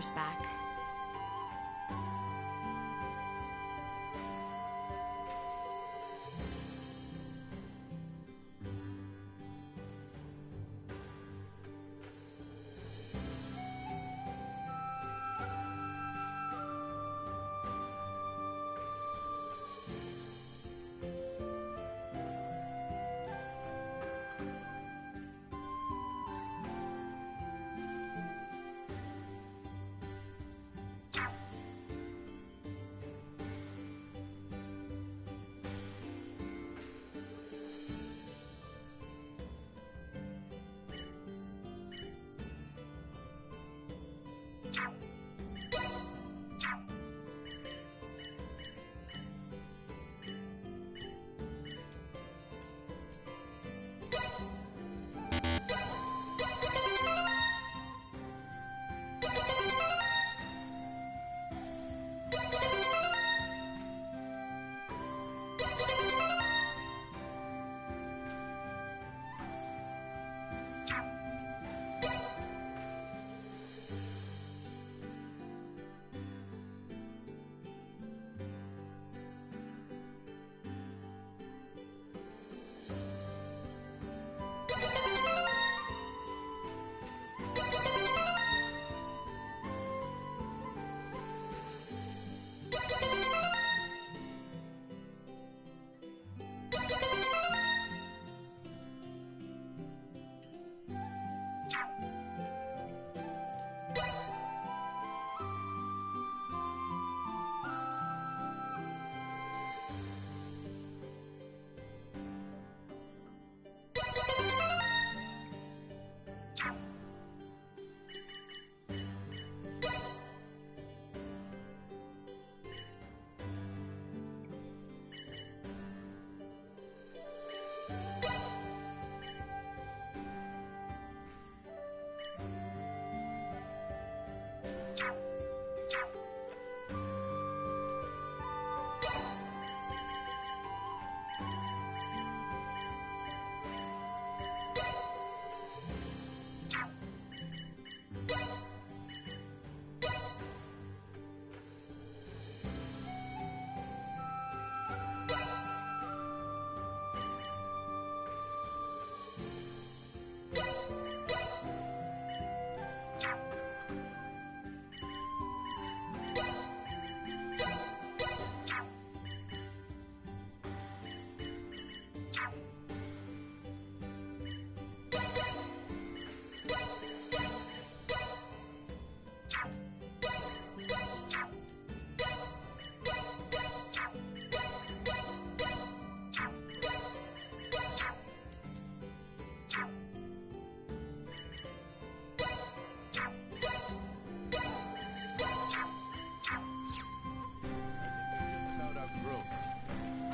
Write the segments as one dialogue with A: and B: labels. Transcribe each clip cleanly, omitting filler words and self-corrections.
A: answers back.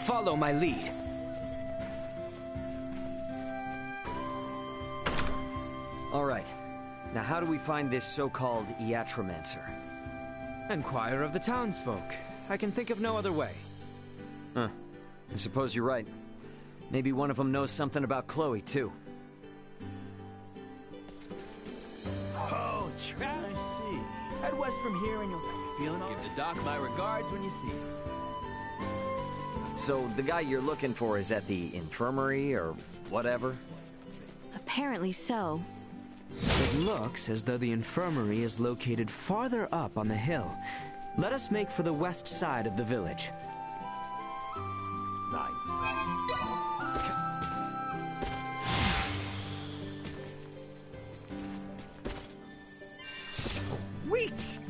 B: Follow my lead.
C: All right. Now how do we find this so-called Iatromancer?
B: Enquire of the townsfolk. I can think of no other way.
C: Huh. I suppose you're right. Maybe one of them knows something about Chloe, too.
D: Oh, Trav. I see. Head west from here and you'll... Are you feeling all... Give the doc my regards when you see him.
C: So the guy you're looking for is at the infirmary or whatever?
A: Apparently so.
B: It looks as though the infirmary is located farther up on the hill. Let us make for the west side of the village.
C: Sweet!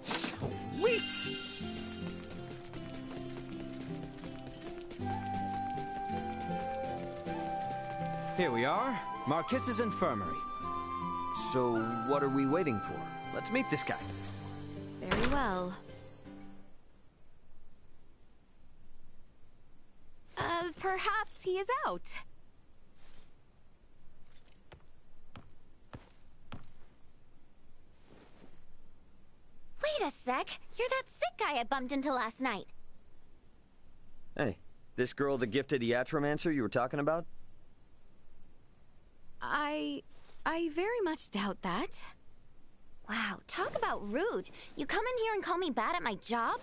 C: Sweet!
B: Here we are, Marquis's infirmary.
C: So, what are we waiting for? Let's meet this guy.
A: Very well. Perhaps he is out.
E: Wait a sec. You're that sick guy I bumped into last night.
C: Hey, this girl, the gifted iatromancer you were talking about?
A: I very much doubt that.
E: Wow, talk about rude. You come in here and call me bad at my job?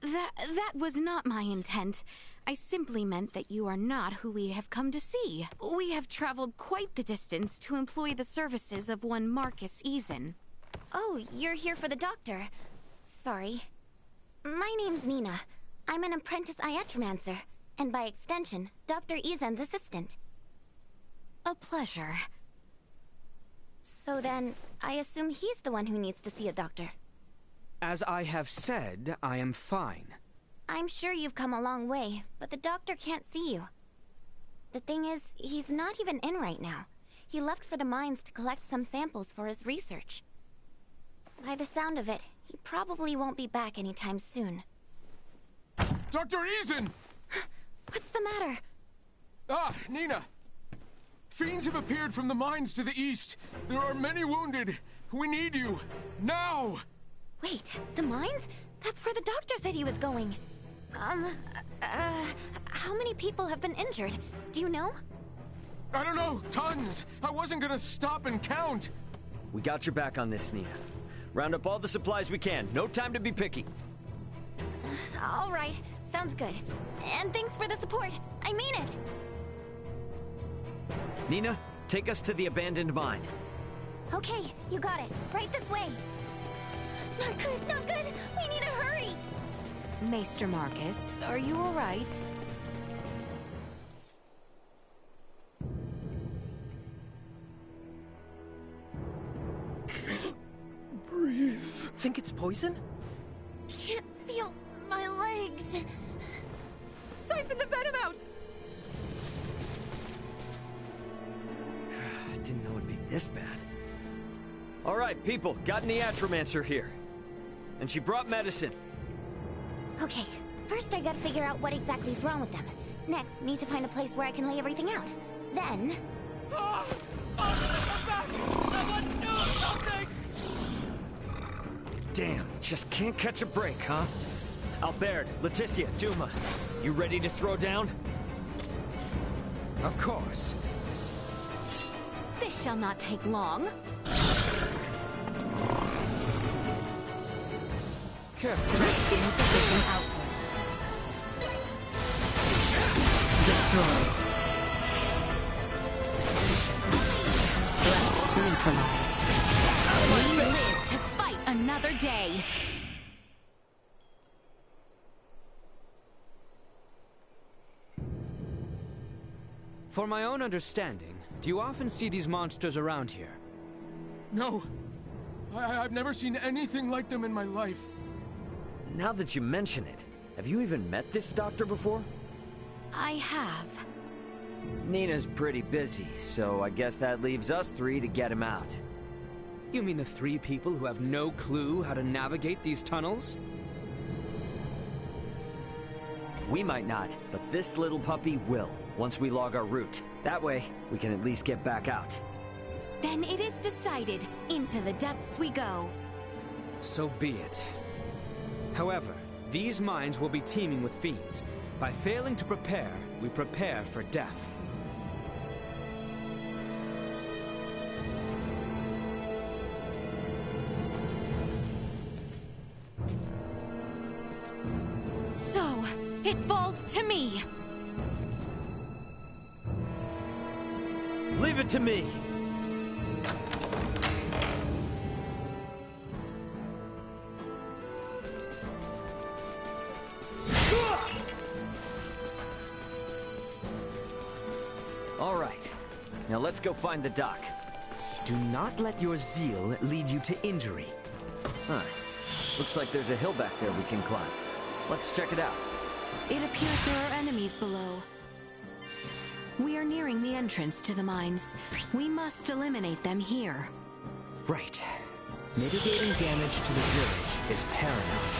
A: That was not my intent. I simply meant that you are not who we have come to see. We have traveled quite the distance to employ the services of one Marcus Eason.
E: Oh, you're here for the doctor. Sorry. My name's Nina. I'm an apprentice iatromancer, and by extension, Dr. Eason's assistant.
A: A pleasure.
E: So then, I assume he's the one who needs to see a doctor.
B: As I have said, I am fine.
E: I'm sure you've come a long way, but the doctor can't see you. The thing is, he's not even in right now. He left for the mines to collect some samples for his research. By the sound of it, he probably won't be back anytime soon.
F: Dr. Eason!
E: What's the matter?
F: Ah, Nina! Fiends have appeared from the mines to the east. There are many wounded. We need you. Now!
E: Wait, the mines? That's where the doctor said he was going. How many people have been injured? Do you know?
F: I don't know, tons! I wasn't gonna stop and count!
C: We got your back on this, Nina. Round up all the supplies we can. No time to be picky.
E: All right, sounds good. And thanks for the support. I mean it.
C: Nina, take us to the abandoned mine.
E: Okay, you got it. Right this way. Not good, not good. We need to hurry.
A: Maester Marcus, are you all right?
F: Breathe.
G: Think it's poison?
E: Can't feel my legs.
G: Siphon the venom out!
C: Didn't know it'd be this bad. All right, people, got an iatromancer here. And she brought medicine.
E: Okay, first I gotta figure out what exactly is wrong with them. Next, need to find a place where I can lay everything out. Then...
G: Someone do something!
C: Damn, just can't catch a break, huh? Albert, Laeticia, Duma, you ready to throw down?
B: Of course.
A: This shall not take long.
B: Careful.
A: Insufficient output. Destroy. Threat neutralized. We live to fight another day.
B: For my own understanding, do you often see these monsters around here?
F: No. I've never seen anything like them in my life.
C: Now that you mention it, have you even met this doctor before?
A: I have.
C: Nina's pretty busy, so I guess that leaves us three to get him out.
B: You mean the 3 people who have no clue how to navigate these tunnels?
C: We might not, but this little puppy will, once we log our route. That way, we can at least get back out.
A: Then it is decided. Into the depths we go.
B: So be it. However, these mines will be teeming with fiends. By failing to prepare, we prepare for death.
A: So, it falls to me.
C: Leave it to me! All right. Now let's go find the doc.
B: Do not let your zeal lead you to injury.
C: Huh. Looks like there's a hill back there we can climb. Let's check it out.
A: It appears there are enemies below. We are nearing the entrance to the mines. We must eliminate them here.
B: Right. Mitigating damage to the village is paramount.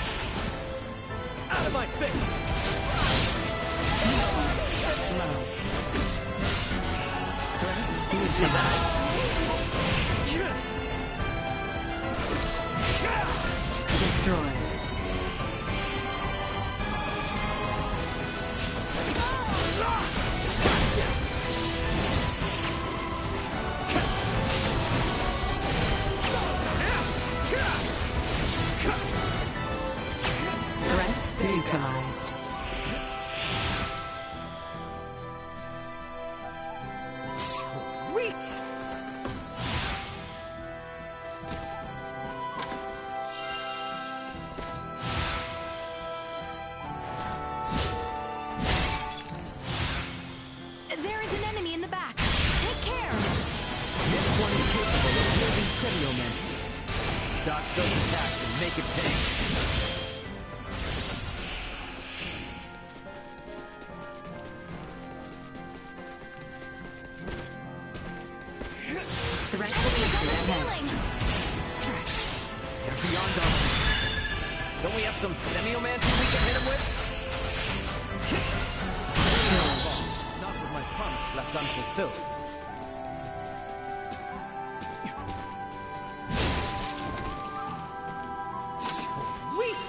C: Out of my face!
A: Destroy. Threat neutralized.
B: Sweet!
A: There is an enemy in the back. Take care.
B: This one is capable of wielding semiomancy.
C: Dodge those attacks and make it pay.
A: Threat ahead.
C: They're beyond our reach. Don't we have some semiomancy we can hit him with? Not with my promise left unfulfilled.
B: Sweet!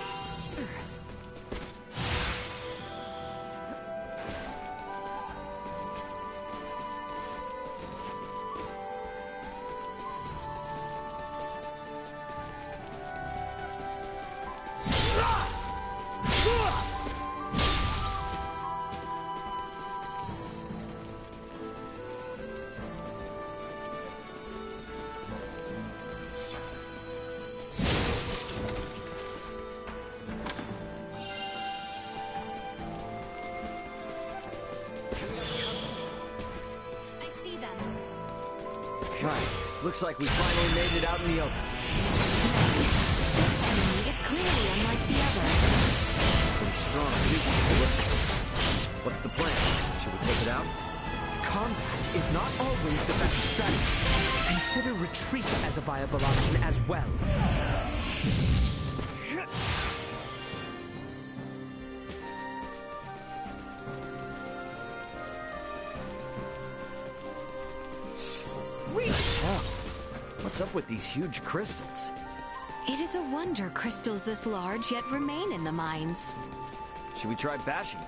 A: I see them.
C: Right. Looks like we finally made it out in the open.
A: This enemy is clearly unlike the others.
C: Pretty strong, too. Looks like it. What's the plan? Should we take it out?
B: Combat is not always the best strategy. Consider retreat as a viable option as well.
C: What's up with these huge crystals?
A: It is a wonder crystals this large yet remain in the mines.
C: Should we try bashing?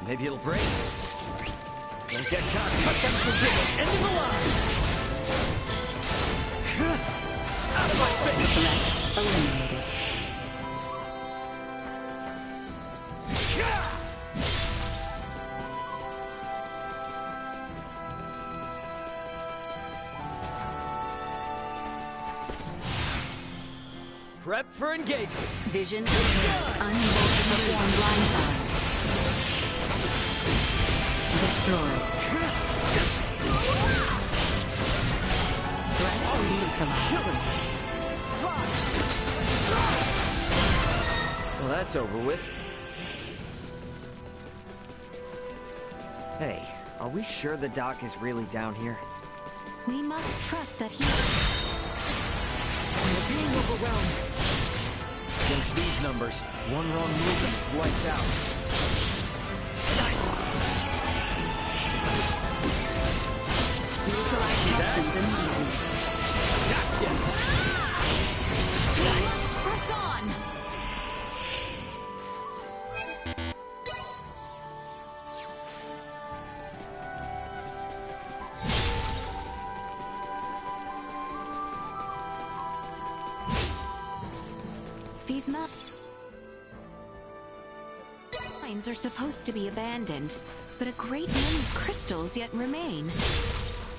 C: Maybe it'll break. Don't get cocky. That's the deal. Ending the line. Out of my face.
A: Eliminated.
C: Prep for engagement.
A: Vision unable to perform blindside. Destroy. Threat neutralized.
C: Well, that's over with. Hey, are we sure the doc is really down here?
A: We must trust that he...
B: We're being overwhelmed.
C: Against these numbers, one wrong move and it's lights out. Nice!
A: Neutralize toxins immediately.
C: Gotcha!
A: Nice! Press on! These mines are supposed to be abandoned, but a great many crystals yet remain.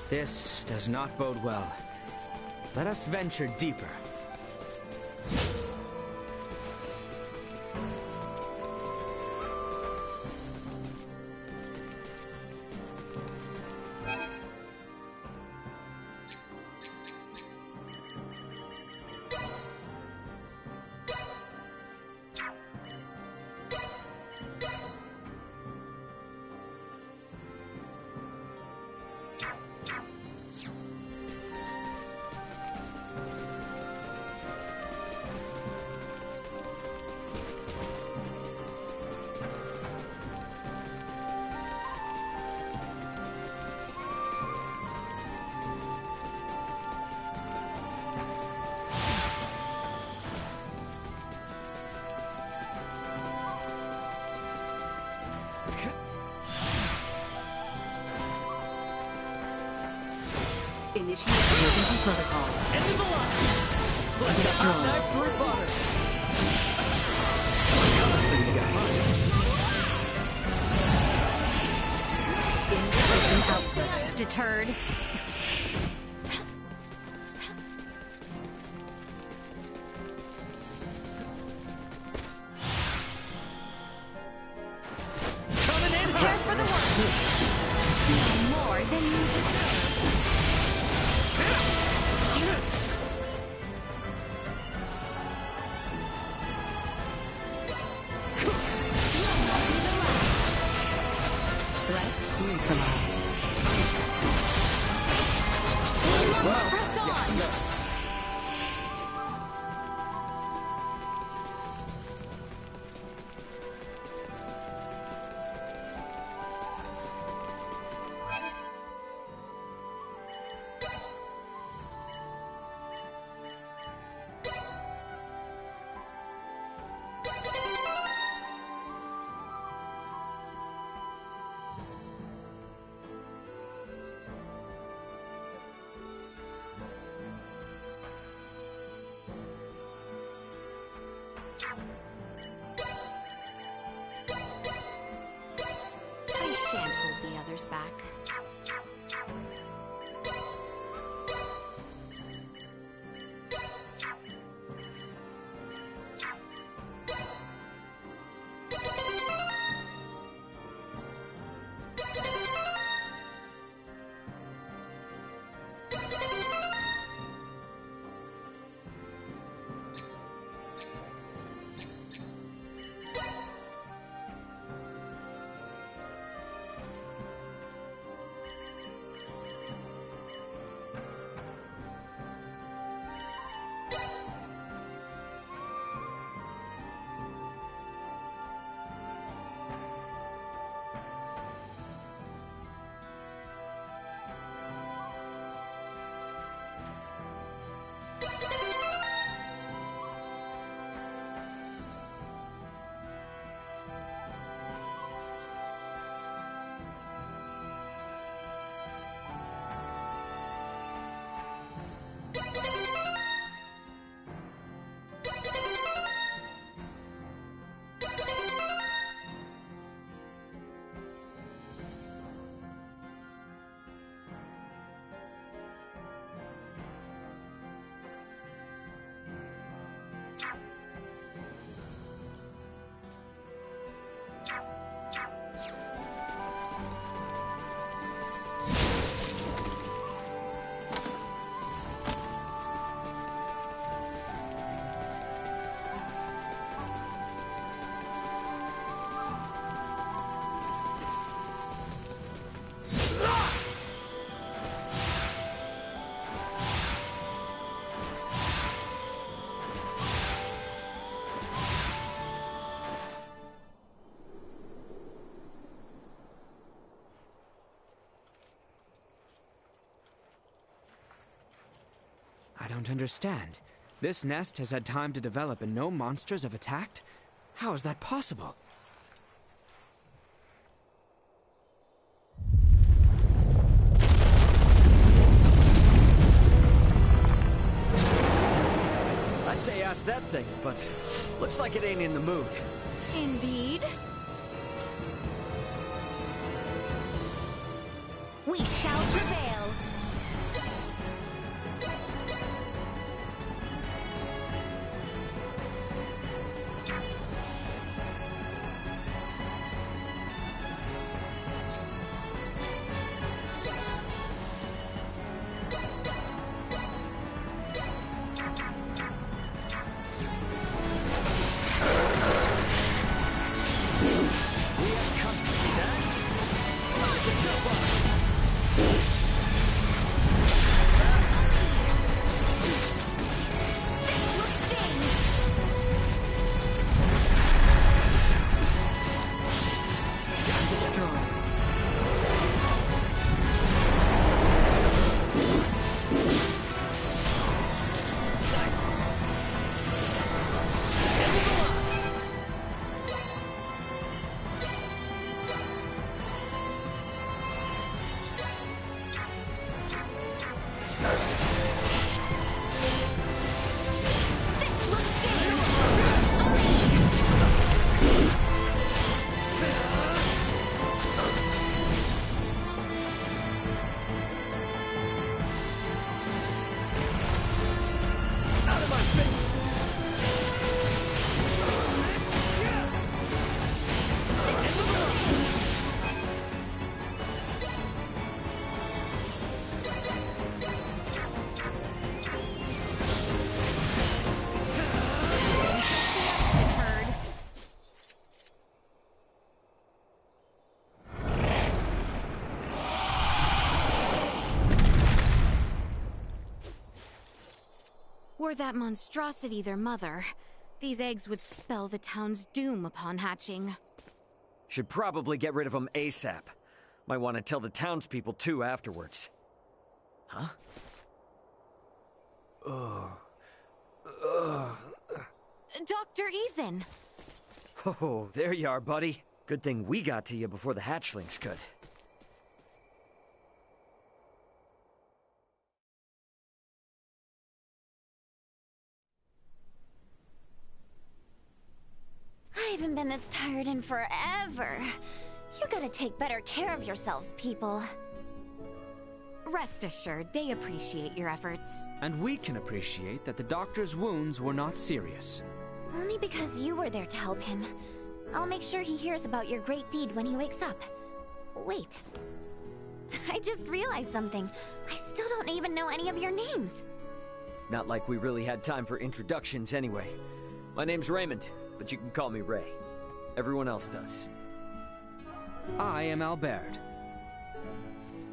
B: This does not bode well. Let us venture deeper.
H: Initiate emergency protocols.
C: End of the line! Let's get a hot knife through butter! Coming for you guys.
H: Insufficient output.
A: Deterred.
C: Coming in
A: Prepare
C: hot!
A: for the work. More than you deserve.
H: Threat neutralized.
A: Press on. I shan't hold the others back.
B: I don't understand. This nest has had time to develop and no monsters have attacked? How is that possible?
C: I'd say ask that thing, but looks like it ain't in the mood.
A: Indeed. We shall prevail. Were that monstrosity their mother, these eggs would spell the town's doom upon hatching.
C: Should probably get rid of them ASAP. Might want to tell the townspeople too afterwards. Huh?
A: Dr. Eason!
C: Oh, there you are, buddy. Good thing we got to you before the hatchlings could.
E: I haven't been this tired in forever. You gotta take better care of yourselves, people.
A: Rest assured, they appreciate your efforts.
B: And we can appreciate that the doctor's wounds were not serious.
E: Only because you were there to help him. I'll make sure he hears about your great deed when he wakes up. Wait. I just realized something. I still don't even know any of your names.
C: Not like we really had time for introductions anyway. My name's Raymond, but you can call me Ray. Everyone else does.
B: I am Albert.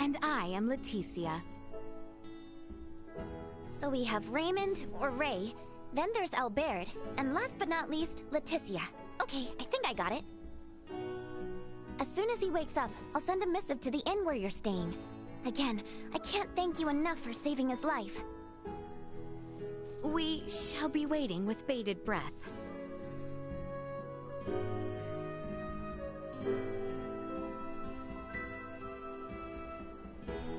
A: And I am Laeticia.
E: So we have Raymond, or Ray, then there's Albert, and last but not least, Laeticia. Okay, I think I got it. As soon as he wakes up, I'll send a missive to the inn where you're staying. Again, I can't thank you enough for saving his life.
A: We shall be waiting with bated breath.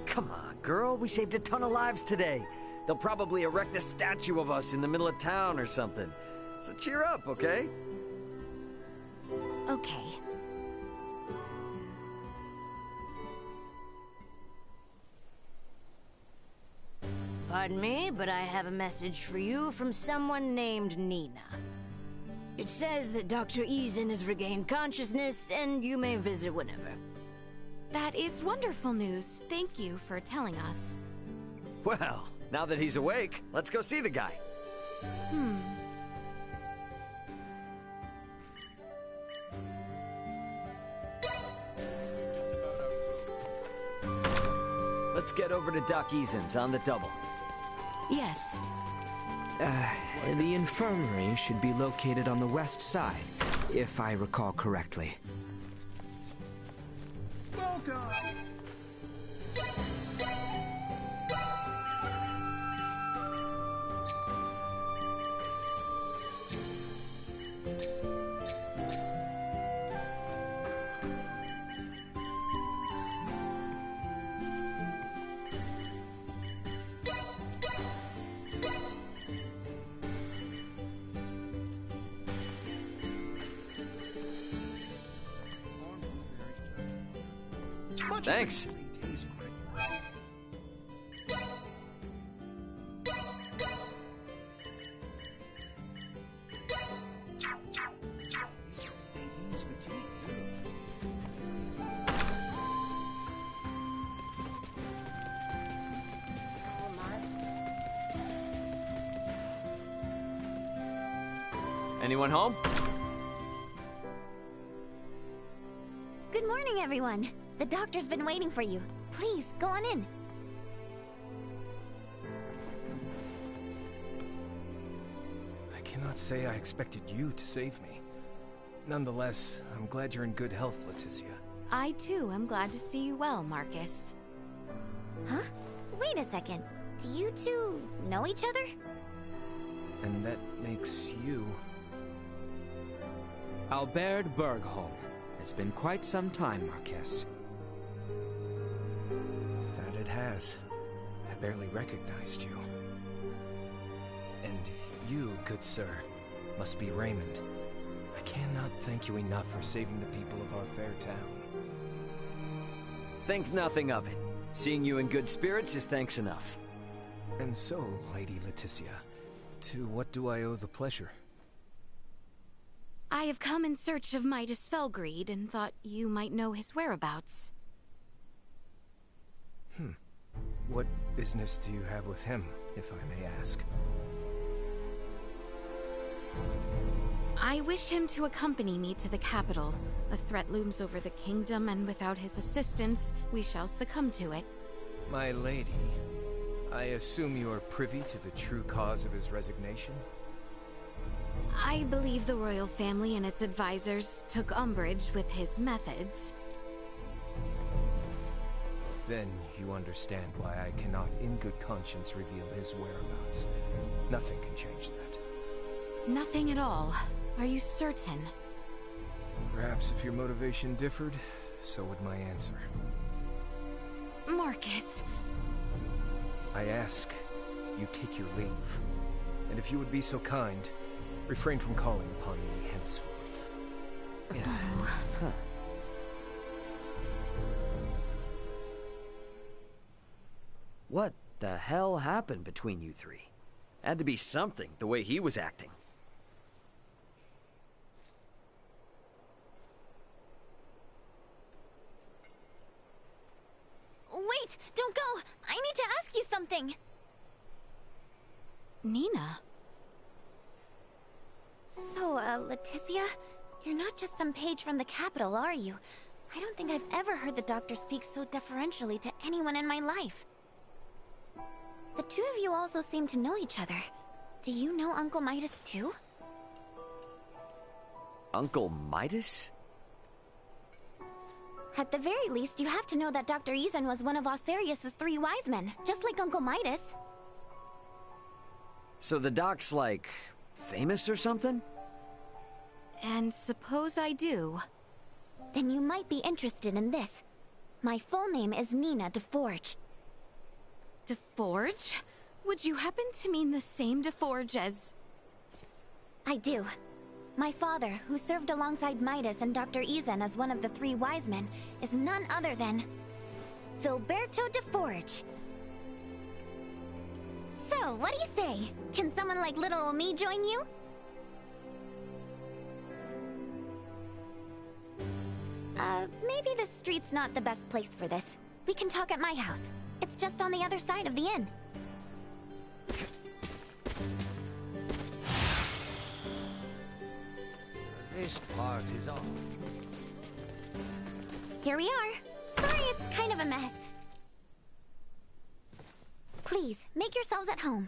C: Come on, girl. We saved a ton of lives today. They'll probably erect a statue of us in the middle of town or something. So cheer up, okay?
A: Okay.
I: Pardon me, but I have a message for you from someone named Nina. It says that Dr. Eason has regained consciousness, and you may visit whenever.
A: That is wonderful news. Thank you for telling us.
C: Well, now that he's awake, let's go see the guy. Let's get over to Doc Eason's on the double.
A: Yes.
B: The infirmary should be located on the west side, if I recall correctly.
C: Thanks. Anyone home?
E: Good morning, everyone. The doctor's been waiting for you. Please, go on in.
F: I cannot say I expected you to save me. Nonetheless, I'm glad you're in good health, Laeticia.
A: I too am glad to see you well, Marcus.
E: Huh? Wait a second. Do you two know each other?
F: And that makes you...
B: Albert Bergholm. It's been quite some time, Marquess.
F: That it has. I barely recognized you. And you, good sir, must be Raymond. I cannot thank you enough for saving the people of our fair town.
C: Think nothing of it. Seeing you in good spirits is thanks enough.
F: And so, Lady Laeticia, to what do I owe the pleasure?
A: I have come in search of Midas Felgreed and thought you might know his whereabouts.
F: What business do you have with him, if I may ask?
A: I wish him to accompany me to the capital. A threat looms over the kingdom, and without his assistance, we shall succumb to it.
F: My lady, I assume you are privy to the true cause of his resignation?
A: I believe the royal family and its advisors took umbrage with his methods.
F: Then you understand why I cannot in good conscience reveal his whereabouts. Nothing can change that.
A: Nothing at all. Are you certain?
F: Perhaps if your motivation differed, so would my answer.
A: Marcus.
F: I ask, you take your leave. And if you would be so kind, refrain from calling upon me henceforth.
A: Oh.
C: What the hell happened between you three? Had to be something, the way he was acting.
E: Wait! Don't go! I need to ask you something!
A: Nina?
E: So, Laeticia, you're not just some page from the capital, are you? I don't think I've ever heard the doctor speak so deferentially to anyone in my life. The two of you also seem to know each other. Do you know Uncle Midas too?
C: Uncle Midas?
E: At the very least, you have to know that Dr. Eason was one of Osarius's 3 wise men, just like Uncle Midas.
C: So the doc's like, famous or something?
A: And suppose I do.
E: Then you might be interested in this. My full name is Nina DeForge.
A: DeForge? Would you happen to mean the same DeForge as...
E: I do. My father, who served alongside Midas and Dr. Eason as one of the 3 wise men, is none other than... Filberto DeForge. So, what do you say? Can someone like little ol' me join you? Maybe the street's not the best place for this. We can talk at my house. It's just on the other side of the inn.
C: This part is on.
E: Here we are. Sorry it's kind of a mess. Please, make yourselves at home.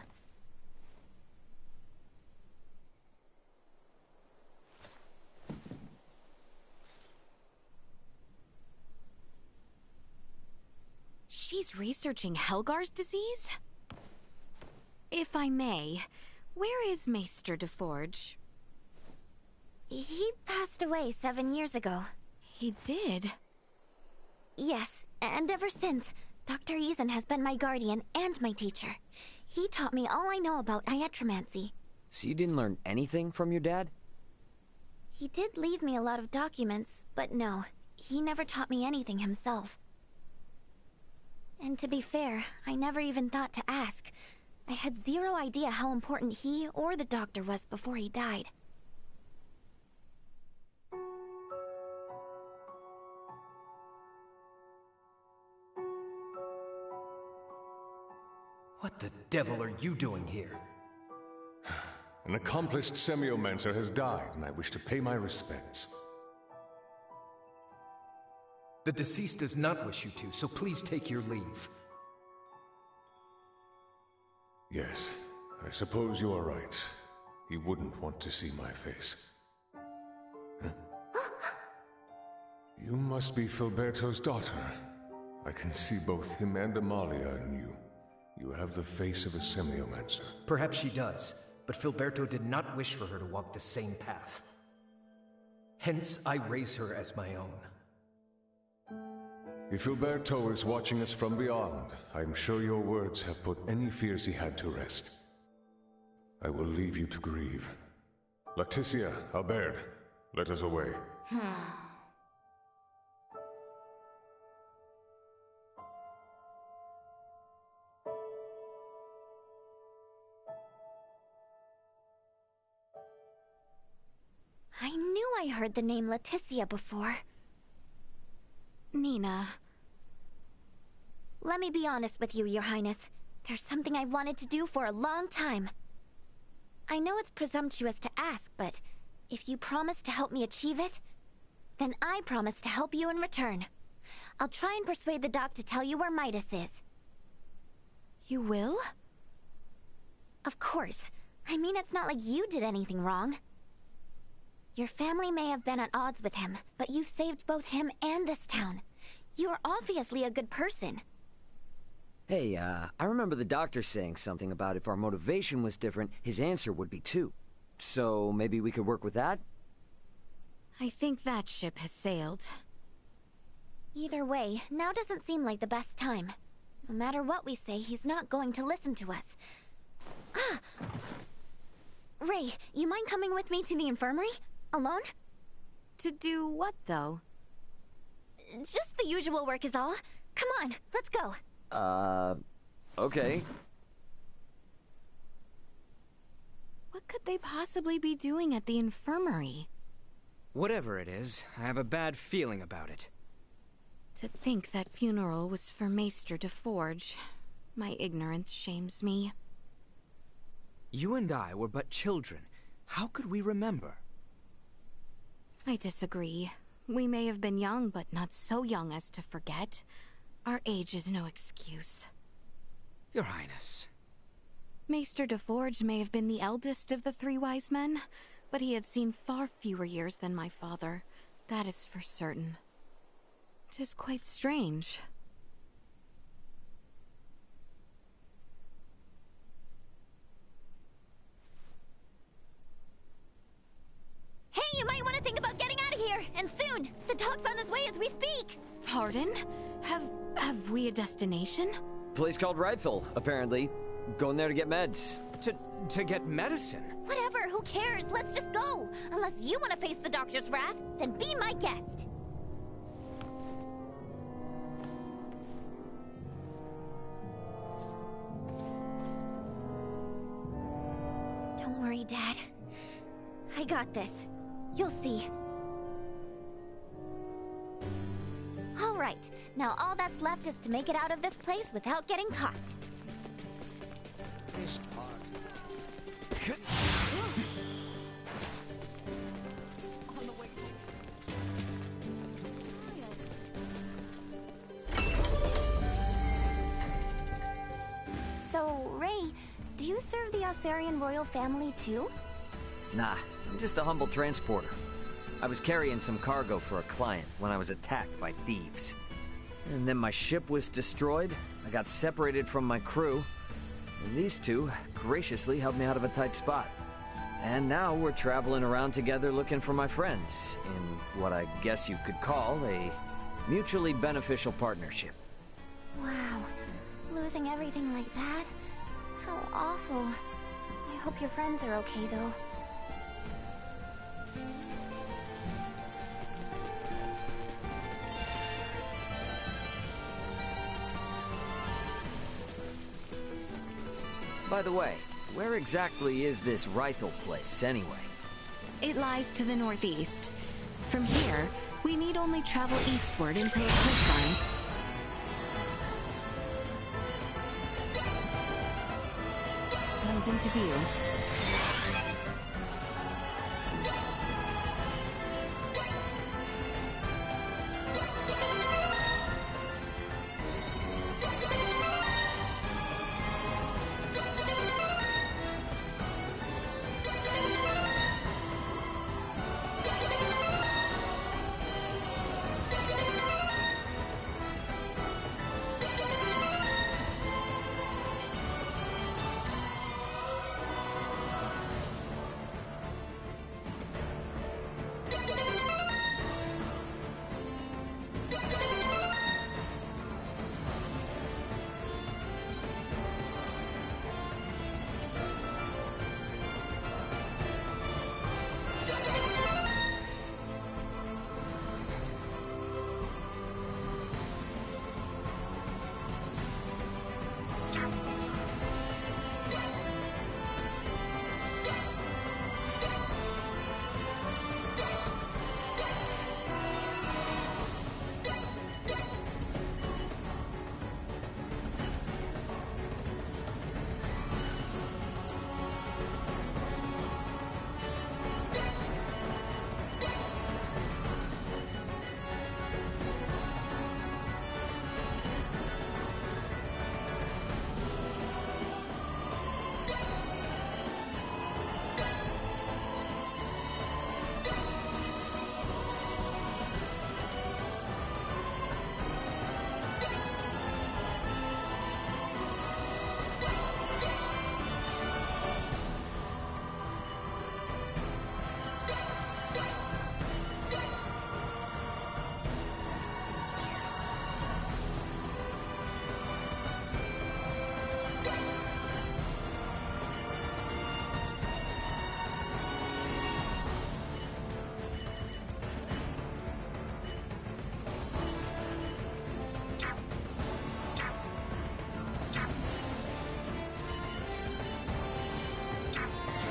A: She's researching Helgar's disease? If I may, where is Maester DeForge?
E: He passed away 7 years ago.
A: He did?
E: Yes, and ever since, Dr. Eason has been my guardian and my teacher. He taught me all I know about iatromancy.
C: So you didn't learn anything from your dad?
E: He did leave me a lot of documents, but no, he never taught me anything himself. And to be fair, I never even thought to ask. I had zero idea how important he or the doctor was before he died.
F: What the devil are you doing here?
J: An accomplished semiomancer has died, and I wish to pay my respects.
F: The deceased does not wish you to, so please take your leave.
J: Yes, I suppose you are right. He wouldn't want to see my face. Huh? You must be Filberto's daughter. I can see both him and Amalia in you. You have the face of a semiomancer.
F: Perhaps she does, but Filberto did not wish for her to walk the same path. Hence, I raise her as my own.
J: If Filberto is watching us from beyond, I'm sure your words have put any fears he had to rest. I will leave you to grieve. Laeticia, Albert, let us away.
E: I knew I heard the name Laeticia before.
A: Nina.
E: Let me be honest with you, Your Highness. There's something I've wanted to do for a long time. I know it's presumptuous to ask, but if you promise to help me achieve it, then I promise to help you in return. I'll try and persuade the doc to tell you where Midas is.
A: You will?
E: Of course. I mean, it's not like you did anything wrong. Your family may have been at odds with him, but you've saved both him and this town. You're obviously a good person.
C: Hey, I remember the doctor saying something about if our motivation was different, his answer would be too. So maybe we could work with that?
A: I think that ship has sailed.
E: Either way, now doesn't seem like the best time. No matter what we say, he's not going to listen to us. Ah! Ray, you mind coming with me to the infirmary? Alone?
A: To do what, though?
E: Just the usual work is all. Come on, let's go.
C: Okay.
A: What could they possibly be doing at the infirmary?
B: Whatever it is, I have a bad feeling about it.
A: To think that funeral was for Maester de Forge. My ignorance shames me.
B: You and I were but children. How could we remember?
A: I disagree. We may have been young, but not so young as to forget. Our age is no excuse.
B: Your Highness.
A: Maester de Forge may have been the eldest of the three wise men, but he had seen far fewer years than my father. That is for certain. 'Tis quite strange.
E: Hey, you might want to think about getting out of here, and soon! The dog's on his way as we speak!
A: Pardon? Have we a destination?
C: Place called Rythel, apparently. Going there to get meds.
B: To get medicine?
E: Whatever, who cares? Let's just go! Unless you want to face the doctor's wrath, then be my guest! Don't worry, Dad. I got this. You'll see. All right, now all that's left is to make it out of this place without getting caught.
C: This part.
E: So, Ray, do you serve the Alcerian royal family too?
C: Nah, I'm just a humble transporter. I was carrying some cargo for a client when I was attacked by thieves. And then my ship was destroyed, I got separated from my crew, and these two graciously helped me out of a tight spot. And now we're traveling around together looking for my friends, in what I guess you could call a mutually beneficial partnership.
E: Wow, losing everything like that? How awful. I hope your friends are okay, though.
C: By the way, where exactly is this Rythel place, anyway?
A: It lies to the northeast. From here, we need only travel eastward until the coastline. Comes into view.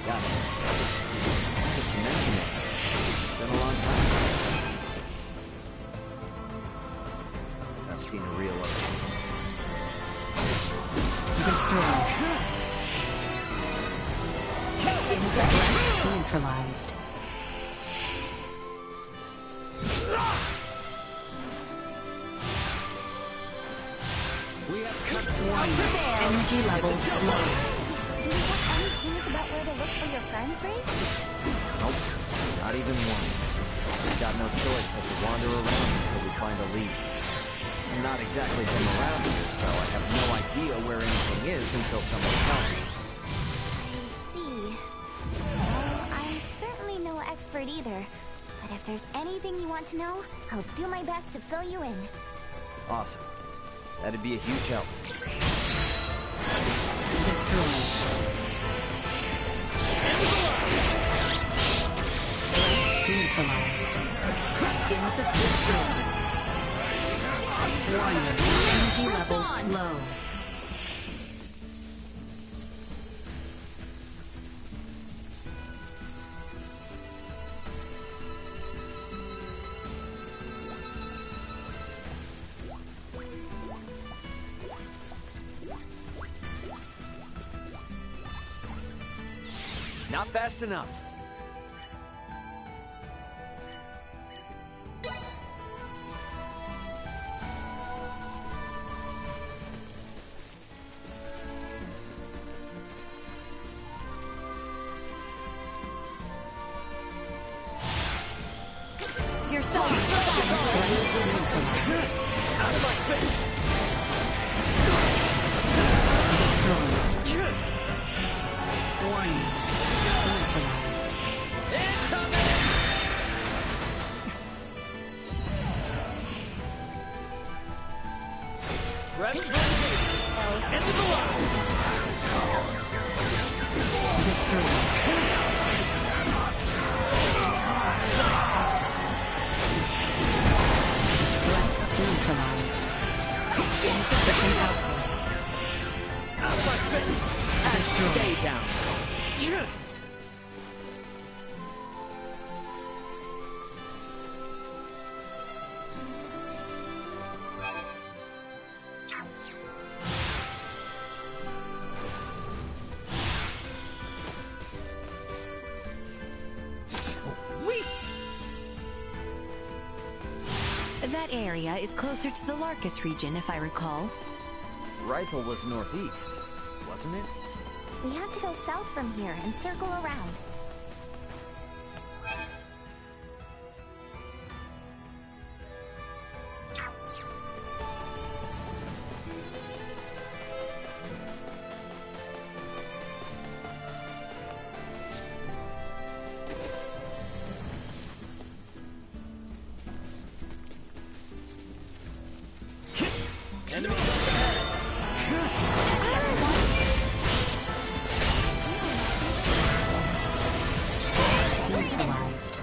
C: got it. Now that you mention it, it's been a long time since I've seen a real ocean.
H: Destroyed. Insect neutralized.
B: We have cut
H: Energy levels low.
E: Do you have any clues about where to look for your friends, Ray?
C: Nope, not even one. We've got no choice but to wander around until we find a lead. I'm not exactly from around here, so I have no idea where anything is until someone tells me.
E: I see. Well, I'm certainly no expert either. But if there's anything you want to know, I'll do my best to fill you in.
C: Awesome. That'd be a huge help.
H: Destroyed. Neutralized. Insect destroyed. Warning. Energy levels low.
C: Not fast enough.
A: You're so strong.
C: Out of my face!
H: Destroyed. Warning. Neutralized.
C: Ready? End of the line!
H: Destroyed. Threat neutralized. Insufficient output.
C: Out of my face! Stay down. Sweet!
A: That area is closer to the Larkus region, if I recall.
C: Rifle was northeast, wasn't it?
E: We have to go south from here and circle around.
C: Enemy
H: Neutralized.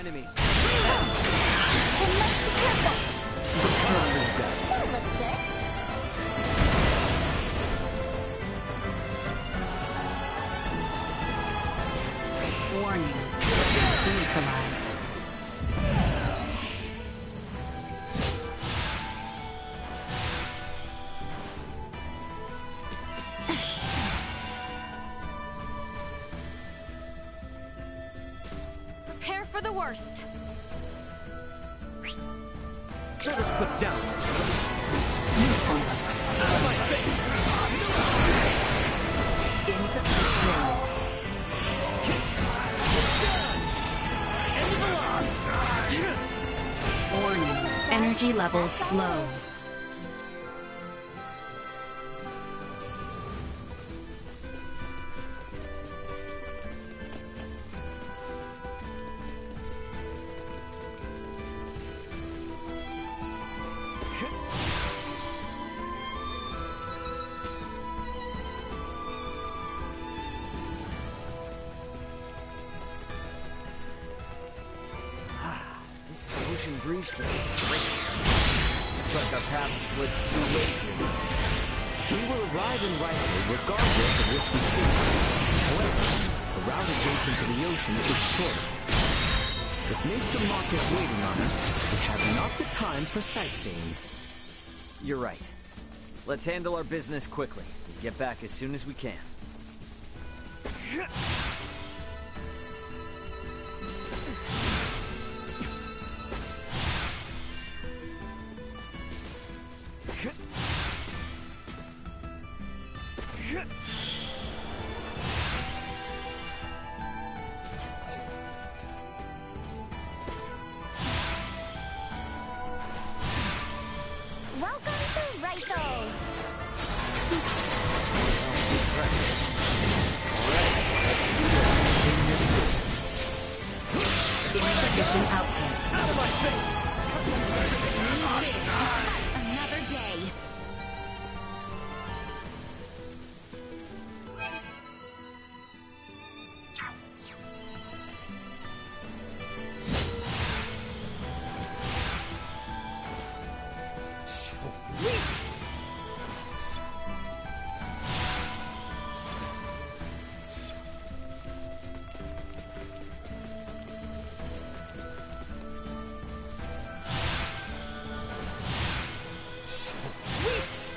B: enemies.
H: Warning. Neutralized.
A: Prepare for the worst.
B: Let us put down
H: Usefulness.
B: out of my face.
H: Insufficient. Warning. Energy levels low.
C: things for great. Looks like our path splits two ways here. We will arrive in Rifle regardless of which we choose. However, the route adjacent to the ocean is shorter. With Mr. Marcus waiting on us, we have not the time for sightseeing. You're right. Let's handle our business quickly and get back as soon as we can.
E: Welcome to Rifle!
H: Insufficient output.
C: Out of my face!
A: Another day.
C: Sweet! Sweet!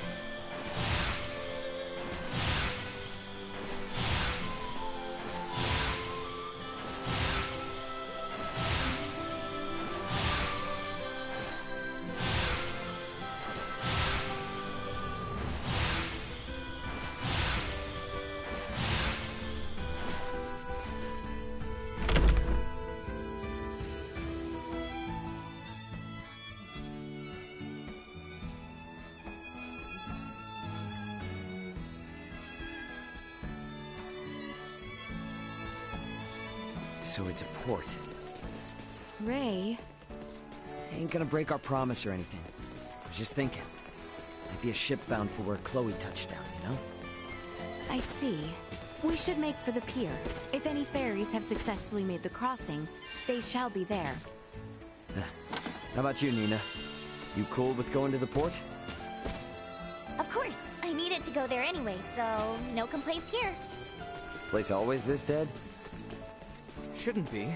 C: So it's a port.
A: Ray,
C: Ain't gonna break our promise or anything. I was just thinking. Might be a ship bound for where Chloe touched down, you know?
A: I see. We should make for the pier. If any ferries have successfully made the crossing, they shall be there.
C: How about you, Nina? You cool with going to the port?
E: Of course, I needed to go there anyway, so no complaints here.
C: Place always this dead?
B: Shouldn't be.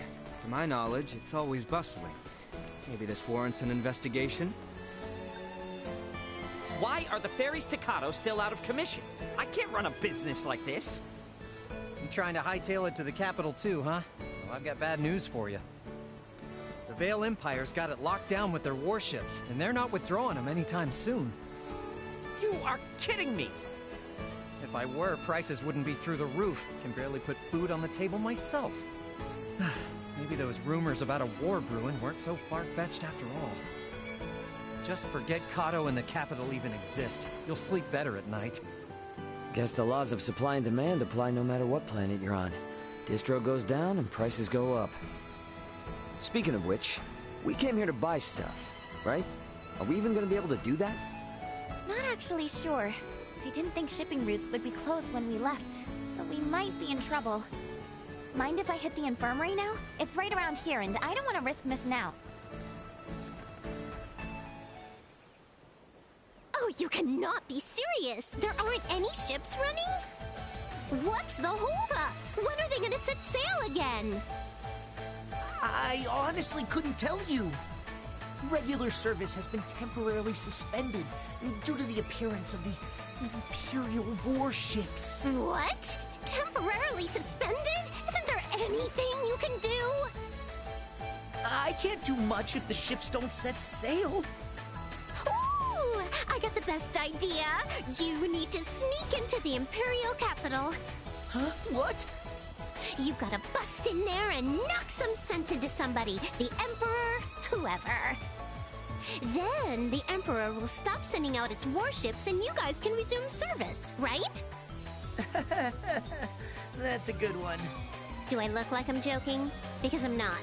B: To my knowledge, it's always bustling. Maybe this warrants an investigation?
K: Why are the ferries to Kato still out of commission? I can't run a business like this.
F: You trying to hightail it to the capital too, huh? Well, I've got bad news for you. The Vale Empire's got it locked down with their warships, and they're not withdrawing them anytime soon.
K: You are kidding me!
F: If I were, prices wouldn't be through the roof. Can barely put food on the table myself. Maybe those rumors about a war brewing weren't so far-fetched after all. Just forget Kato and the capital even exist. You'll sleep better at night.
C: Guess the laws of supply and demand apply no matter what planet you're on. Distro goes down and prices go up. Speaking of which, we came here to buy stuff, right? Are we even gonna be able to do that?
E: Not actually sure. I didn't think shipping routes would be closed when we left, so we might be in trouble. Mind if I hit the infirmary now? It's right around here, and I don't want to risk missing out.
L: Oh, you cannot be serious! There aren't any ships running? What's the holdup? When are they gonna set sail again?
G: I honestly couldn't tell you. Regular service has been temporarily suspended due to the appearance of the Imperial warships.
L: What? Temporarily suspended? Isn't there anything you can do?
G: I can't do much if the ships don't set sail.
L: Ooh, I got the best idea. You need to sneak into the Imperial capital.
G: Huh? What?
L: You gotta bust in there and knock some sense into somebody. The Emperor, whoever. Then the Emperor will stop sending out its warships and you guys can resume service, right?
G: That's a good one.
L: Do I look like I'm joking? Because I'm not.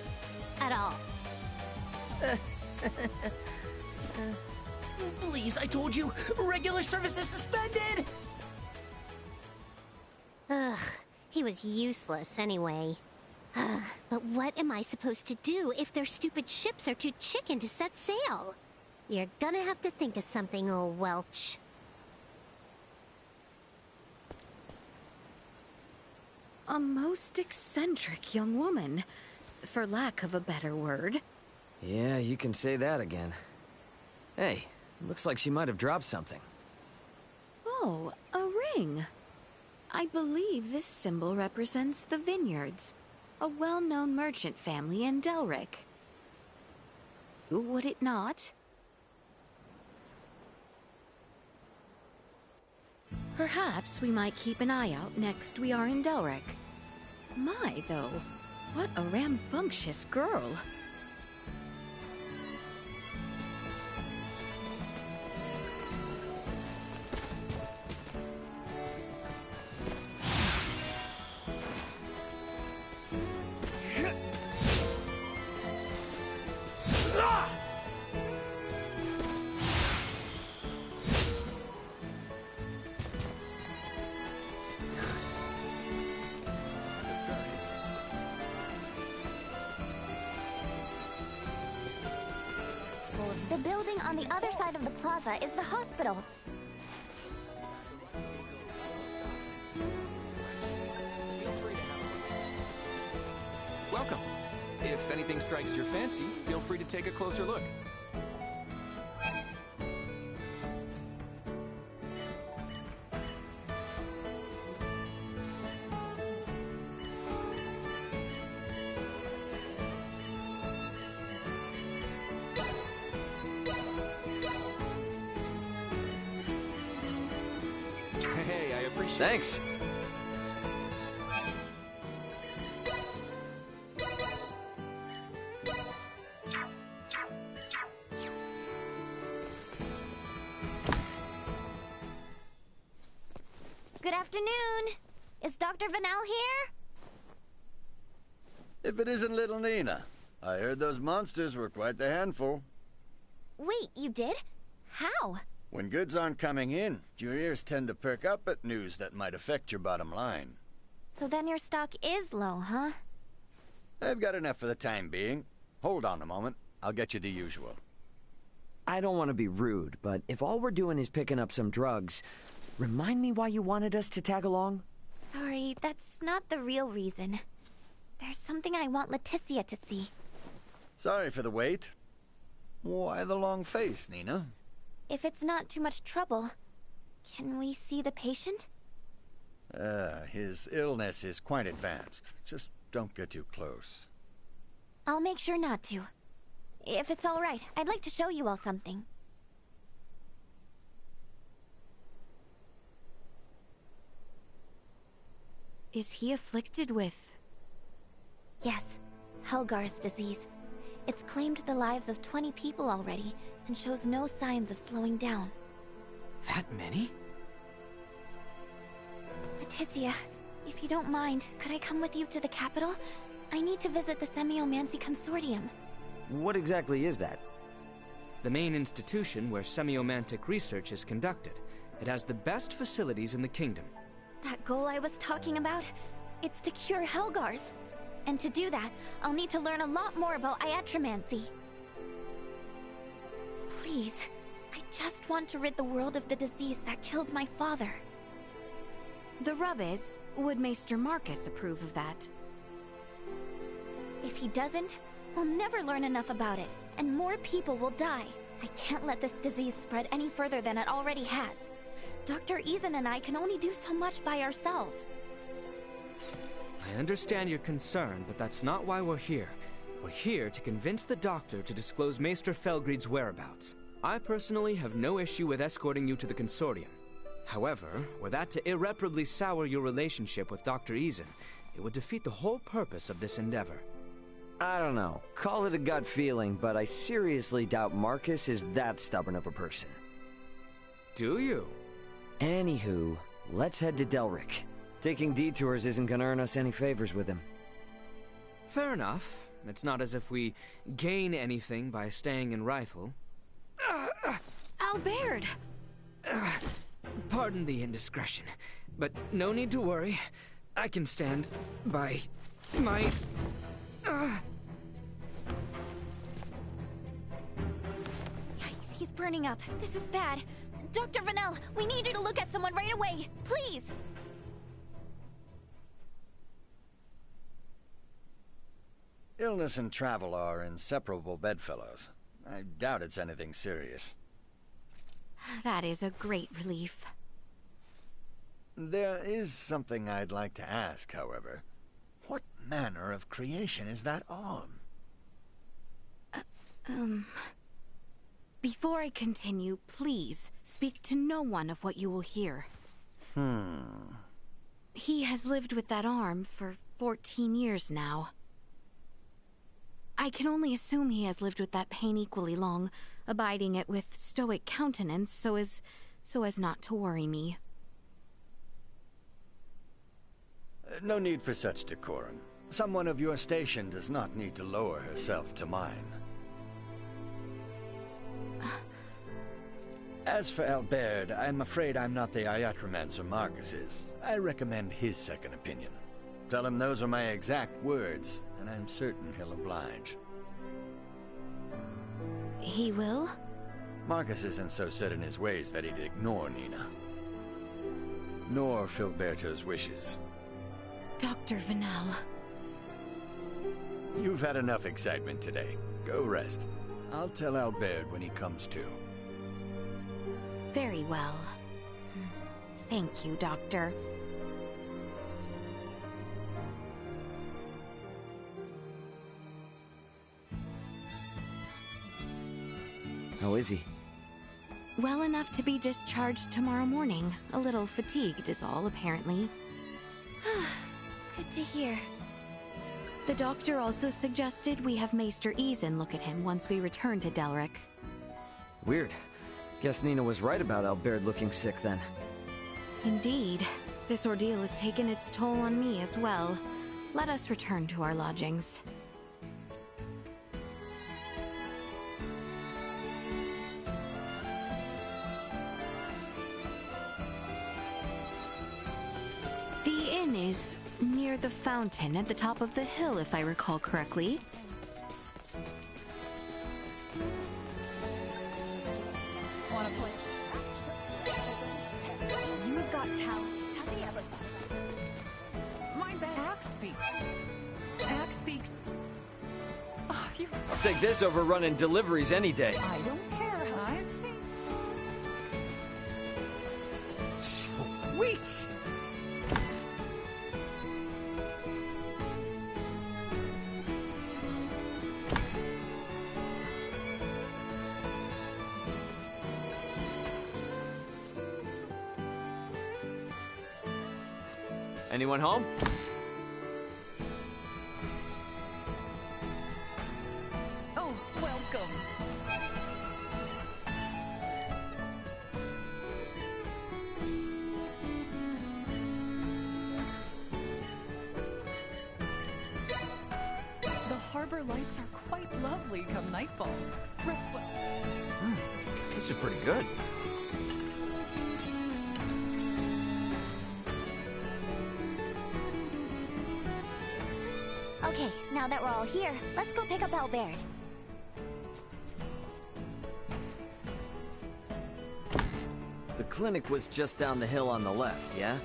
L: At all.
G: Please, I told you, regular service is suspended!
L: Ugh, he was useless anyway. But what am I supposed to do if their stupid ships are too chicken to set sail? You're gonna have to think of something, old Welch.
A: A most eccentric young woman, for lack of a better word.
C: Yeah, you can say that again. Hey, looks like she might have dropped something.
A: Oh, a ring. I believe this symbol represents the Vineyards, a well-known merchant family in Delric. Would it not? Perhaps we might keep an eye out next we are in Delric. My, though, what a rambunctious girl.
E: The building on the other side of the plaza is the hospital.
D: Welcome. If anything strikes your fancy, feel free to take a closer look. Hey, I appreciate it.
C: Thanks.
E: Good afternoon. Is Dr. Vanel here?
M: If it isn't little Nina. I heard those monsters were quite the handful.
E: Wait, you did? How?
M: When goods aren't coming in, your ears tend to perk up at news that might affect your bottom line.
E: So then your stock is low, huh?
M: I've got enough for the time being. Hold on a moment. I'll get you the usual.
C: I don't want to be rude, but if all we're doing is picking up some drugs, remind me why you wanted us to tag along?
E: Sorry, that's not the real reason. There's something I want Laeticia to see.
M: Sorry for the wait. Why the long face, Nina?
E: If it's not too much trouble, can we see the patient?
M: His illness is quite advanced. Just don't get too close.
E: I'll make sure not to. If it's all right, I'd like to show you all something.
A: Is he afflicted with...
E: Yes, Helgar's disease. It's claimed the lives of 20 people already, and shows no signs of slowing down.
D: That many?
E: Laeticia, if you don't mind, could I come with you to the capital? I need to visit the Semiomancy Consortium.
C: What exactly is that?
B: The main institution where semiomantic research is conducted. It has the best facilities in the kingdom.
E: That goal I was talking about? It's to cure Helgars. And to do that, I'll need to learn a lot more about iatromancy. Please, I just want to rid the world of the disease that killed my father.
A: The rub is, would Maester Marcus approve of that?
E: If he doesn't, we'll never learn enough about it, and more people will die. I can't let this disease spread any further than it already has. Dr. Eason and I can only do so much by ourselves.
B: I understand your concern, but that's not why we're here. We're here to convince the doctor to disclose Maester Felgreid's whereabouts. I personally have no issue with escorting you to the consortium. However, were that to irreparably sour your relationship with Dr. Eason, it would defeat the whole purpose of this endeavor.
C: I don't know. Call it a gut feeling, but I seriously doubt Marcus is that stubborn of a person.
B: Do you?
C: Anywho, let's head to Delric. Taking detours isn't gonna earn us any favors with him.
B: Fair enough. It's not as if we gain anything by staying in Rifle.
A: Albert!
B: Pardon the indiscretion, but no need to worry. I can stand by My...
E: Yikes, he's burning up. This is bad. Dr. Vanel, we need you to look at someone right away. Please!
M: Illness and travel are inseparable bedfellows. I doubt it's anything serious.
A: That is a great relief.
M: There is something I'd like to ask, however. What manner of creation is that arm?
A: Before I continue, please speak to no one of what you will hear. He has lived with that arm for 14 years now. I can only assume he has lived with that pain equally long, abiding it with stoic countenance so as not to worry me.
M: No need for such decorum. Someone of your station does not need to lower herself to mine. As for Albert, I'm afraid I'm not the Iatromancer Marcus is. I recommend his second opinion. Tell him those are my exact words, and I'm certain he'll oblige.
A: He will?
M: Marcus isn't so set in his ways that he'd ignore Nina. Nor Filberto's wishes.
A: Dr. Vanel.
M: You've had enough excitement today. Go rest. I'll tell Albert when he comes to.
A: Very well. Thank you, Doctor.
C: How is he?
A: Well enough to be discharged tomorrow morning. A little fatigued is all, apparently.
E: Good to hear.
A: The doctor also suggested we have Maester Eason look at him once we return to Delric.
C: Weird. Guess Nina was right about Albert looking sick then.
A: Indeed. This ordeal has taken its toll on me as well. Let us return to our lodgings. The inn is near the fountain at the top of the hill, if I recall correctly.
N: Want to play? You've got talent. Has he ever thought? Mind that Axe speaks. Axe speaks. Oh, you.
C: I'll take this over running deliveries any day.
N: I don't care. I've seen.
C: Sweet! Anyone home?
N: Oh, welcome. The harbor lights are quite lovely come nightfall. Rest well.
C: This is pretty good.
E: Okay, now that we're all here, let's go pick up Albert.
C: The clinic was just down the hill on the left, yeah?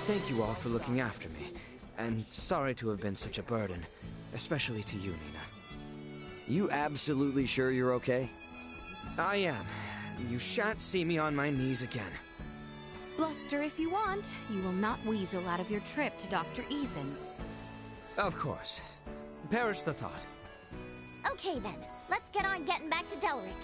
B: Thank you all for looking after me, and sorry to have been such a burden, especially to you, Nina.
C: You absolutely sure you're okay?
B: I am. You shan't see me on my knees again.
A: Bluster if you want. You will not weasel out of your trip to Dr. Eason's.
B: Of course. Perish the thought.
E: Okay then, let's get on getting back to Delric.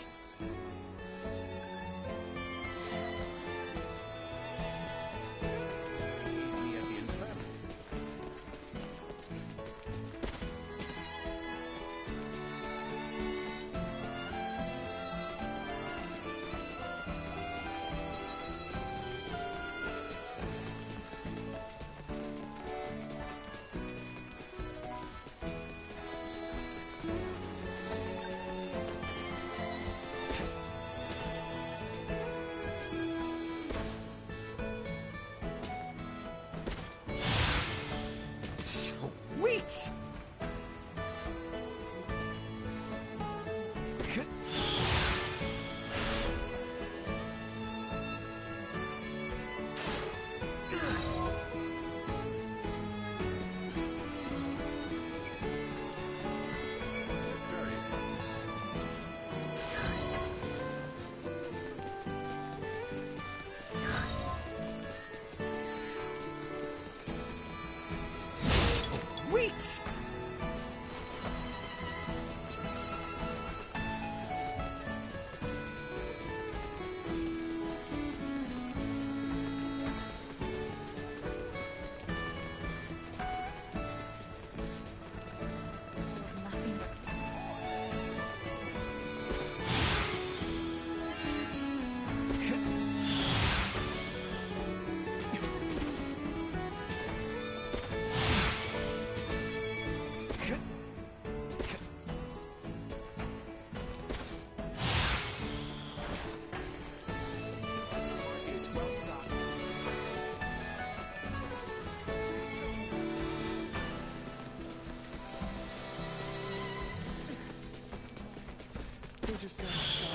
O: We're just gonna start.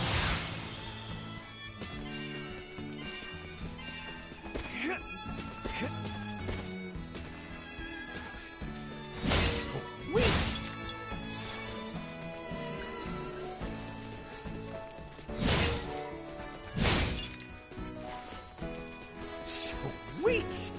C: Sweet!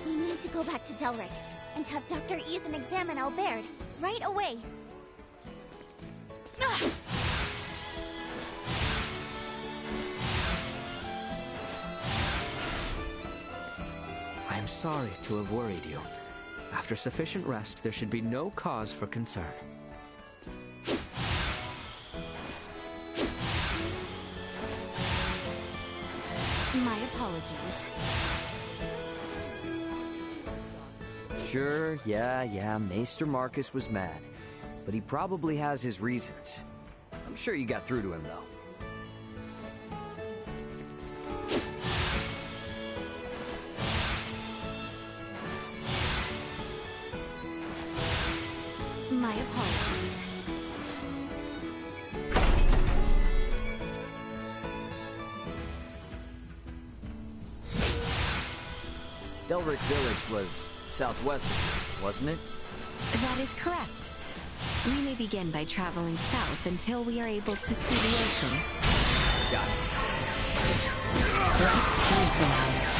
E: We need to go back to Delric and have Dr. Eason examine Albert right away.
B: I am sorry to have worried you. After sufficient rest, there should be no cause for concern.
A: My apologies.
C: Sure, yeah, Maester Marcus was mad. But he probably has his reasons. I'm sure you got through to him, though.
A: My apologies.
C: Delric Village was southwest of here, wasn't it?
A: That is correct. We may begin by traveling south until we are able to see the ocean.
C: Got it.
A: Threat neutralized.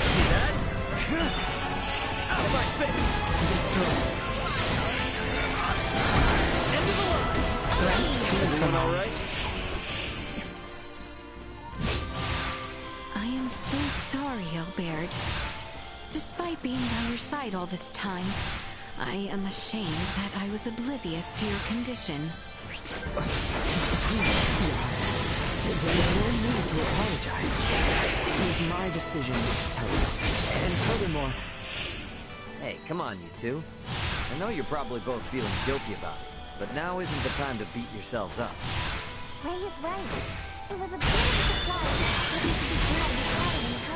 C: See that? Out of my face!
A: Destroyed.
C: End of the line!
A: Threat
C: Everyone all right?
A: I am so sorry, Albert. Despite being by your side all this time, I am ashamed that I was oblivious to your condition.
B: There is no need to apologize. It was my decision not to tell you. And furthermore...
C: Hey, come on, you two. I know you're probably both feeling guilty about it, but now isn't the time to beat yourselves up.
E: Ray is right. It was a bit of a surprise, but we should be glad we caught him in time.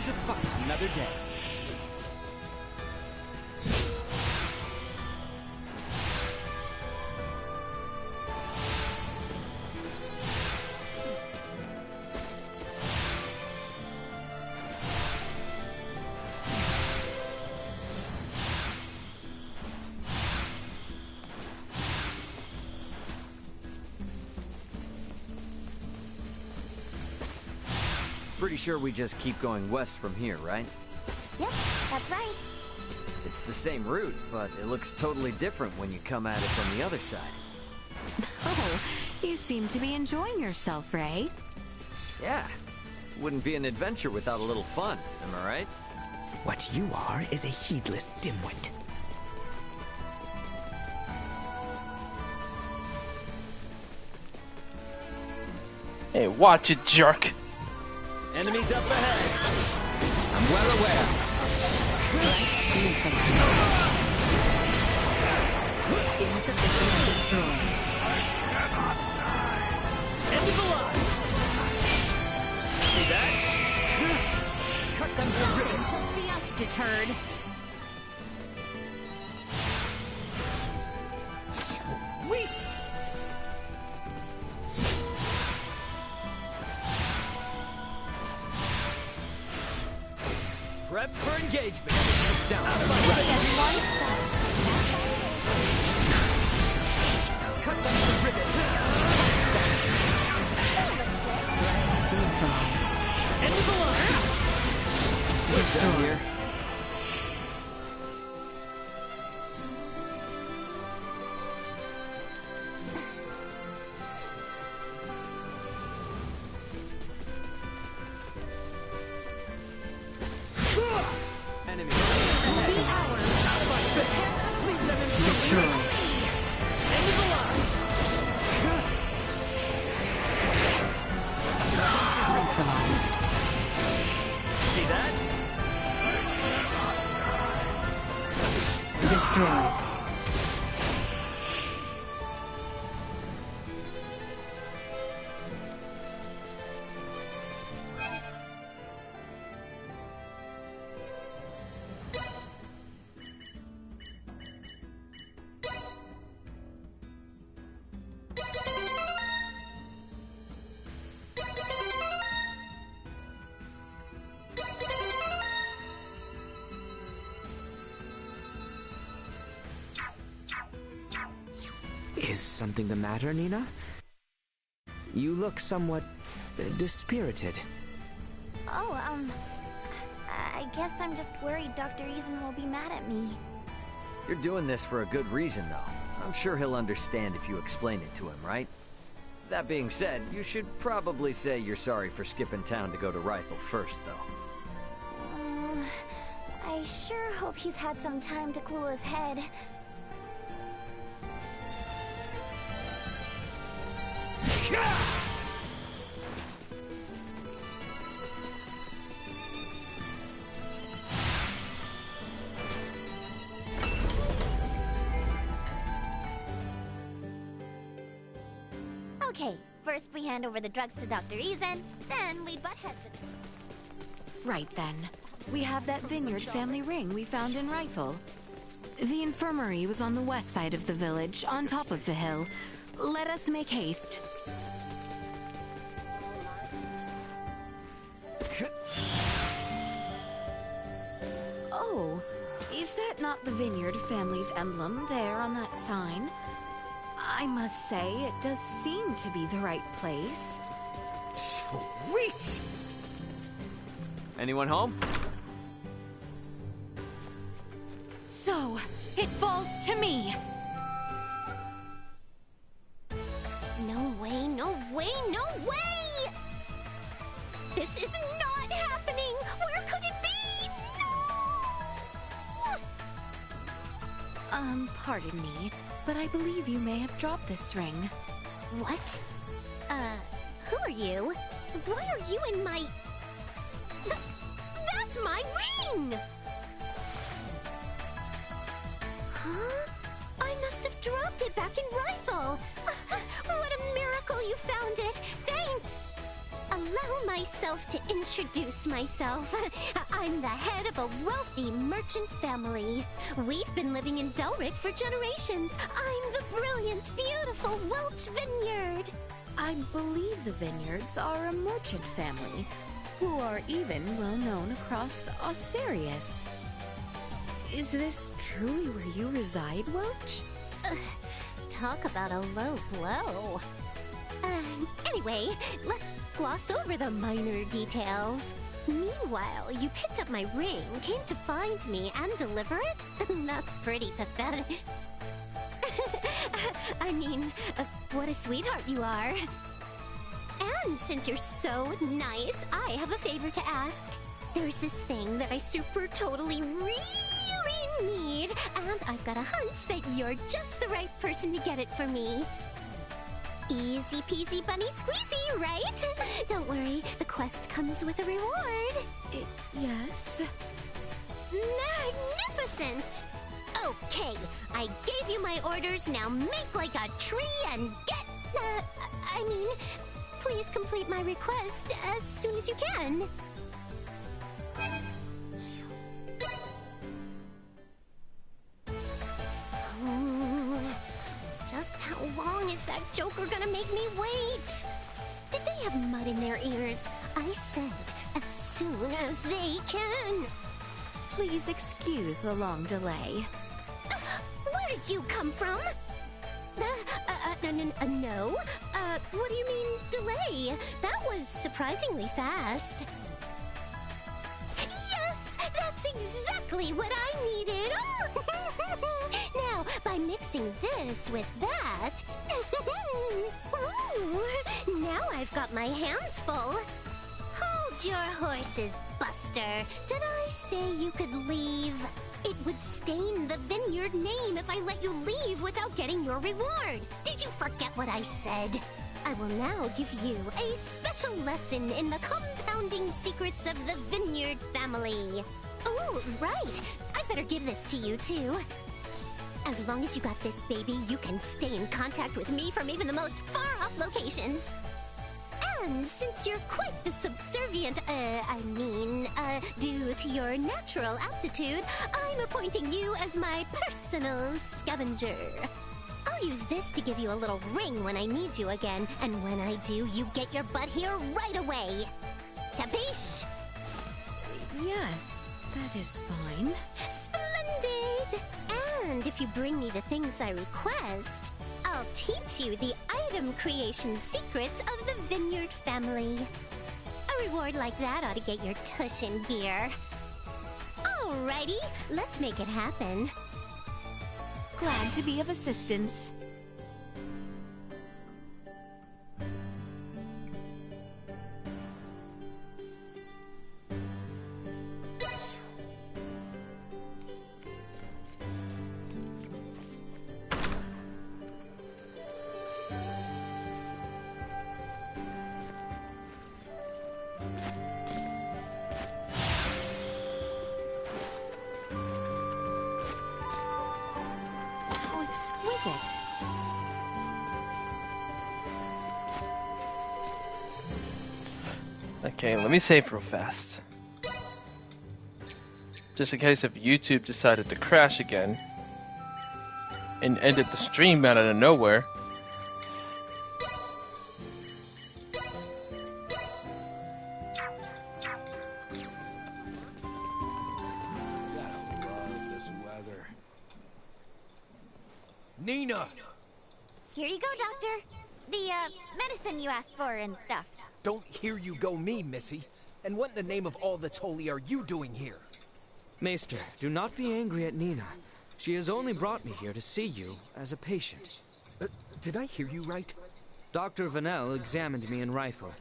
D: to fight another day.
C: Pretty sure we just keep going west from here, right?
E: Yep, that's right.
C: It's the same route, but it looks totally different when you come at it from the other side.
A: Oh, you seem to be enjoying yourself, Ray.
C: Yeah. Wouldn't be an adventure without a little fun, am I right?
O: What you are is a heedless dimwit.
P: Hey, watch it, jerk!
D: Enemies up ahead. I'm well aware.
A: Insufficient destroyed.
D: End of the line. See that? Cut them to ribbons.
A: Shall see us deterred.
D: Sweet. Prep for engagement. Down. Cut them to ribbons. End of the line. What's down here? Enemy. Be ours. Out like this. Leave them in destroy. End of the line.
A: Neutralized.
D: See that?
A: Destroy.
B: Is something the matter, Nina? You look somewhat dispirited.
E: Oh, I guess I'm just worried Dr. Eason will be mad at me.
C: You're doing this for a good reason, though. I'm sure he'll understand if you explain it to him, right? That being said, you should probably say you're sorry for skipping town to go to Rifle first, though.
E: I sure hope he's had some time to cool his head. Okay, first we hand over the drugs to Dr. Eason, then we butt heads the...
A: Right then. We have that Vineyard family ring we found in Rifle. The infirmary was on the west side of the village, on top of the hill. Let us make haste. Oh, is that not the Vineyard family's emblem there on that sign? I must say, it does seem to be the right place.
D: Sweet!
C: Anyone home?
A: So, it falls to me!
L: No way, no way, no way! This is not happening! Where could it be? No!
A: Pardon me, but I believe you may have dropped this ring.
L: What? Who are you? Why are you in my... That's my ring! Huh? I must have dropped it back in Rifle! What a miracle you found it! Thanks! Allow allow myself to introduce myself. I'm the head of a wealthy merchant family. We've been living in Delric for generations. I'm the brilliant, beautiful Welch Vineyard.
A: I believe the Vineyards are a merchant family, who are even well known across Osirius. Is this truly where you reside, Welch?
L: Talk about a low blow. Anyway, let's gloss over the minor details. Meanwhile, you picked up my ring, came to find me, and deliver it? That's pretty pathetic. I mean, what a sweetheart you are. And since you're so nice, I have a favor to ask. There's this thing that I totally really need, and I've got a hunch that you're just the right person to get it for me. Easy peasy bunny squeezy, right? Don't worry, the quest comes with a reward.
A: Yes?
L: Magnificent! Okay, I gave you my orders, now make like a tree and get... I mean, please complete my request as soon as you can. Just how long is that joker gonna make me wait? Did they have mud in their ears? I said, as soon as they can.
A: Please excuse the long delay.
L: Where did you come from? No. What do you mean, delay? That was surprisingly fast. Yes! That's exactly what I needed! Now, by mixing this with that... now I've got my hands full. Hold your horses, Buster. Did I say you could leave? It would stain the Vineyard name if I let you leave without getting your reward. Did you forget what I said? I will now give you a special lesson in the compounding secrets of the Vineyard family. Oh, right. I better give this to you, too. As long as you got this, baby, you can stay in contact with me from even the most far-off locations. And since you're quite the subservient, due to your natural aptitude, I'm appointing you as my personal scavenger. I'll use this to give you a little ring when I need you again, and when I do, you get your butt here right away. Capiche?
A: Yes, that is fine.
L: Splendid! And if you bring me the things I request, I'll teach you the item creation secrets of the Vineyard family. A reward like that ought to get your tush in gear. Alrighty, let's make it happen.
A: Glad to be of assistance. Exquisite.
P: Okay, let me save real fast. Just in case if YouTube decided to crash again and ended the stream out of nowhere.
G: Nina!
E: Here you go, Doctor. The, medicine you asked for and stuff.
G: Don't hear you go me, Missy. And what in the name of all that's holy are you doing here?
B: Maester, do not be angry at Nina. She has only brought me here to see you as a patient.
G: Did I hear you right?
B: Dr. Vanel examined me in Rifle.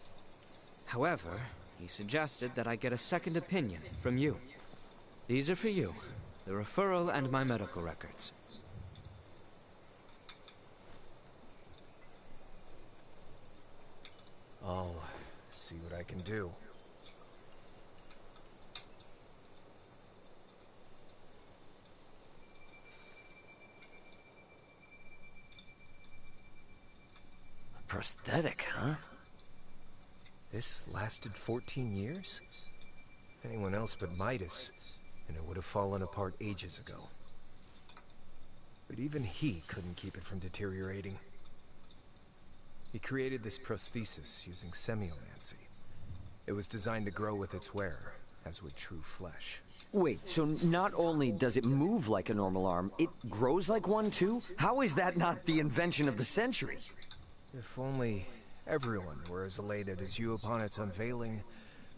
B: However, he suggested that I get a second opinion from you. These are for you, the referral and my medical records.
F: I'll see what I can do.
C: A prosthetic, huh?
F: This lasted 14 years? Anyone else but Midas, and it would have fallen apart ages ago. But even he couldn't keep it from deteriorating. He created this prosthesis using semiomancy. It was designed to grow with its wearer, as would true flesh.
C: Wait, so not only does it move like a normal arm, it grows like one too? How is that not the invention of the century?
F: If only everyone were as elated as you upon its unveiling,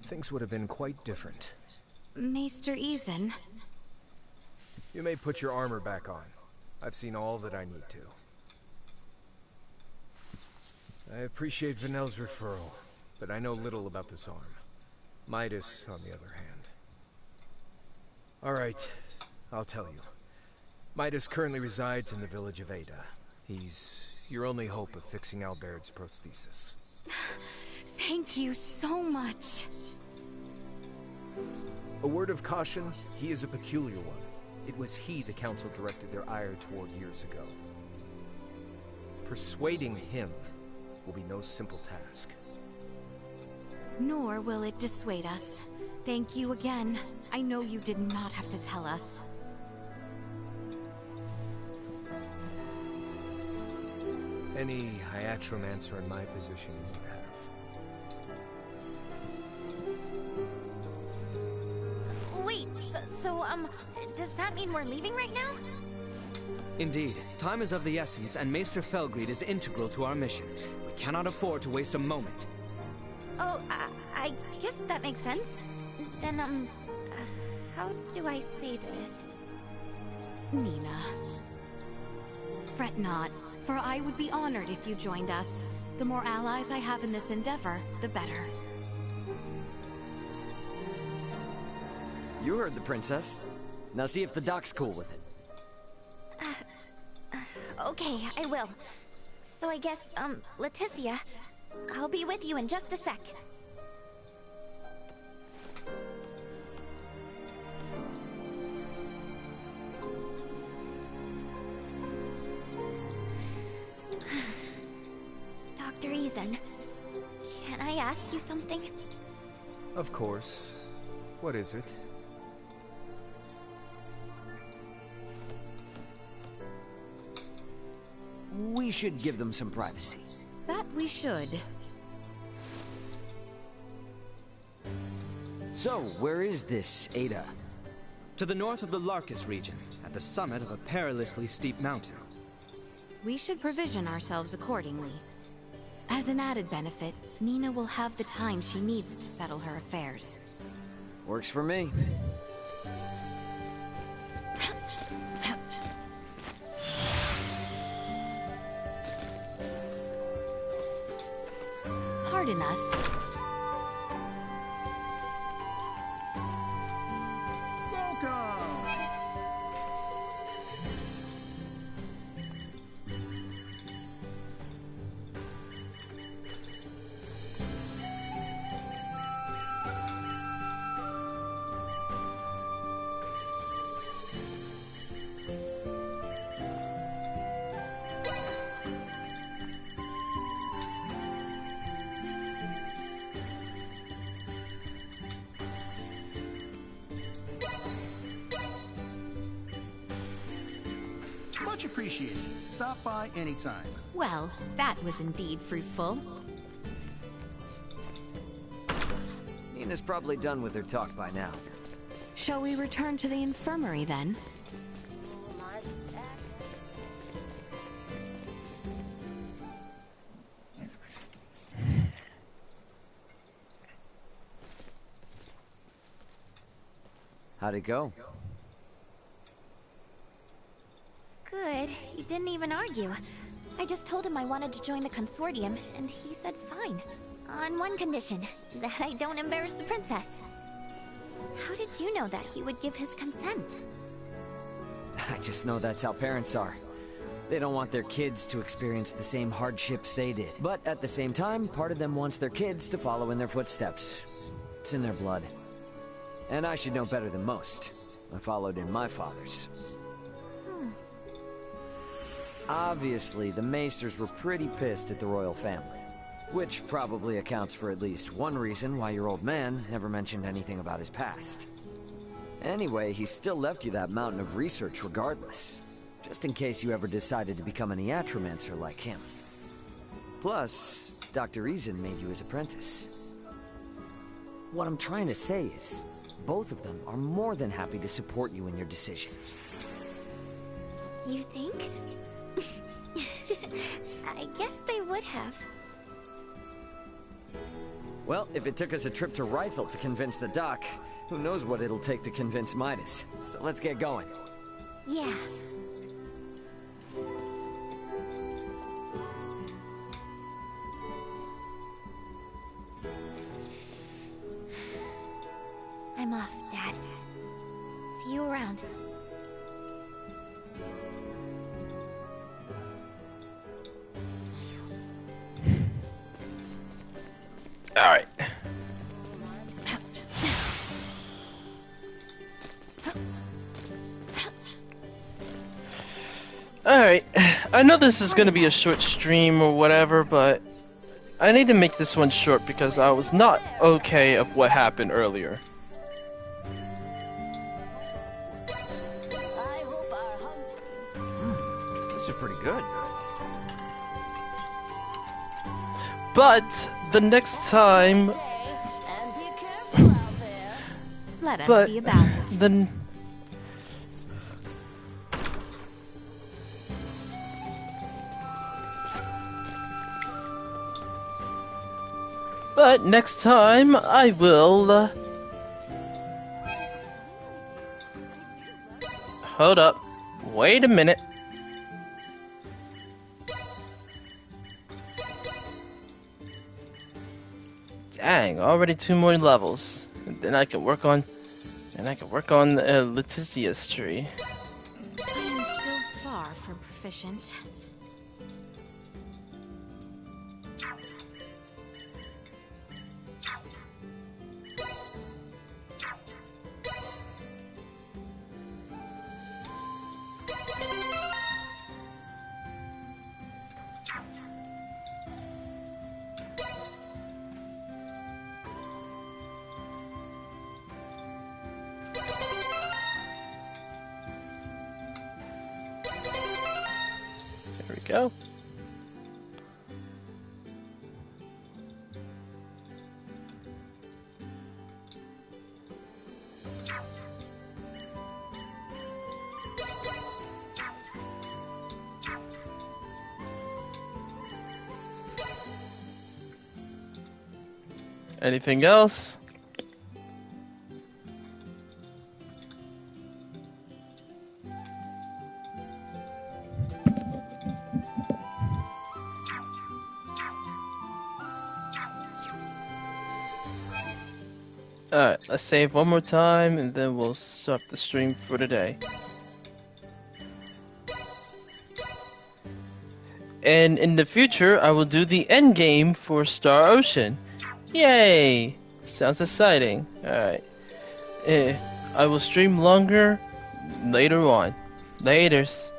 F: things would have been quite different.
A: Maester Izen.
F: You may put your armor back on. I've seen all that I need to. I appreciate Vanel's referral, but I know little about this arm. Midas, on the other hand. All right, I'll tell you. Midas currently resides in the village of Ada. He's your only hope of fixing Albert's prosthesis.
A: Thank you so much.
F: A word of caution, he is a peculiar one. It was he the council directed their ire toward years ago. Persuading him will be no simple task.
A: Nor will it dissuade us. Thank you again. I know you did not have to tell us.
F: Any hiatromancer in my position would have.
E: Wait, does that mean we're leaving right now?
B: Indeed. Time is of the essence, and Maester Felgreid is integral to our mission. We cannot afford to waste a moment.
E: Oh, I guess that makes sense. Then, how do I say this?
A: Nina. Fret not, for I would be honored if you joined us. The more allies I have in this endeavor, the better.
C: You heard the princess. Now see if the doc's cool with it.
E: Okay, I will. So I guess, Laeticia, I'll be with you in just a sec. Dr. Izen, can I ask you something?
F: Of course. What is it?
C: We should give them some privacy.
A: That we should.
C: So, where is this Ada?
B: To the north of the Larkus region, at the summit of a perilously steep mountain.
A: We should provision ourselves accordingly. As an added benefit, Nina will have the time she needs to settle her affairs.
C: Works for me.
A: Pardon us.
Q: Much appreciated. Stop by anytime.
A: Well, that was indeed fruitful.
C: Nina's probably done with her talk by now.
A: Shall we return to the infirmary then?
C: How'd it go?
E: Good. He didn't even argue. I just told him I wanted to join the consortium, and he said fine. On one condition, that I don't embarrass the princess. How did you know that he would give his consent?
C: I just know that's how parents are. They don't want their kids to experience the same hardships they did. But at the same time, part of them wants their kids to follow in their footsteps. It's in their blood. And I should know better than most. I followed in my father's. Obviously, the Maesters were pretty pissed at the royal family. Which probably accounts for at least one reason why your old man never mentioned anything about his past. Anyway, he still left you that mountain of research regardless, just in case you ever decided to become an iatromancer like him. Plus, Dr. Eason made you his apprentice. What I'm trying to say is, both of them are more than happy to support you in your decision.
E: You think? I guess they would have.
C: Well, if it took us a trip to Rifle to convince the doc, who knows what it'll take to convince Midas. So let's get going.
E: Yeah. I'm off, Dad. See you around.
P: Alright. Alright. I know this is gonna be a short stream or whatever, but I need to make this one short because I was not okay of what happened earlier.
C: This is pretty good.
P: But the next time,
A: Let us be about it.
P: Then, but next time I will. Hold up. Wait a minute. Dang, already 2 more levels. And then I can work on Laeticia's tree.
A: I am still far from proficient.
P: There we go. Anything else? Alright, let's save one more time and then we'll stop the stream for today. And in the future, I will do the end game for Star Ocean. Yay! Sounds exciting. Alright. I will stream longer later on. Laters.